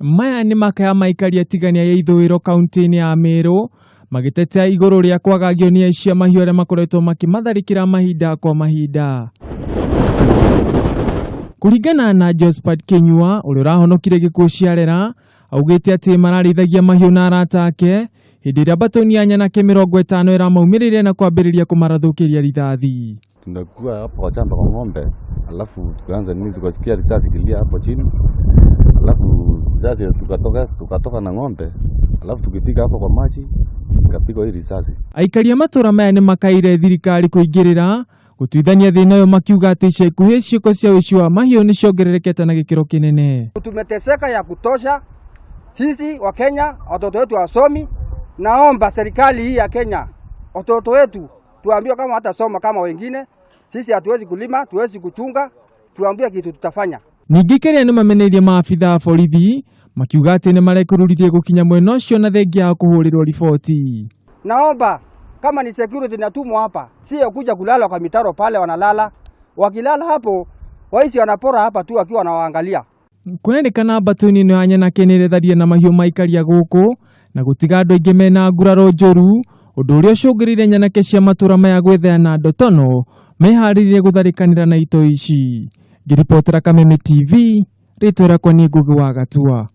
Maya nĩ makaya ma Aikari a Tigania ya ithũiro kaunti-inĩ ya Meru magĩtetea iguru rĩa kwagagio nĩ aici a mahiũ arĩa makoretwo makimatharikira mahinda kwa mahinda. Kuringana na Josephat Kenyua ũrĩa ũrahonokire gĩkuũ ciarera, augĩte atĩ mararĩithagia mahiũ na arata ake hĩndĩ ĩrĩa batoni ya nyanake 50 ĩramaumĩrĩire na kwambĩrĩria kũmarathũkĩria rithathi. Tunakuwa hapo kwa shamba kwa ng'ombe, alafu tukaanza nini, tukasikia risasi kilia hapo chini, alafu risasi tukatoka na ng'ombe, alafu tukifika hapo kwa maji tukapigwa hii risasi. Aikari a matura maya nĩ makaire thirikari kuingirira gutuithania thĩna ũyũ makiuga atĩ ica ikuhĩ ciĩko cia ũici wa mahiũ nĩ ciongererekete na gĩkĩro kĩnene. Tumeteseka ya kutosha sisi wa Kenya, watoto wetu wasomi. Naomba serikali hii ya Kenya, watoto wetu tuambiwe kama hatasoma kama wengine, sisi hatuwezi kulima, tuwezi kuchunga, tuambiwe kitu tutafanya. Ningĩ kĩrĩa nĩ mameneirie maabitha a borithi makiuga atĩ nĩ marekururirie gũkinya mwena ũcio na thengia ya kũhũrĩrwo riboti. Naomba kama ni security natumwa hapa, sio kuja kulala kwa mitaro pale wanalala. Wakilala hapo waici wanapora hapa tu akiwa wanawaangalia. Kuonekana batoni ĩno ya nyanake nĩ ĩretharia na mahiũ ma Aikari a gũkũ na gũtiga andũ aingĩ mena nguraro njũru, ũndũ ũrĩa ũcũngĩrĩire nyanake cia matura maya gwĩthea andũ tono meharĩrĩrie gũtharĩkanĩra na ito ici. Ngĩribotera Kameme TV, rĩtwa rĩakwa nĩ Ngugi wa Gatua.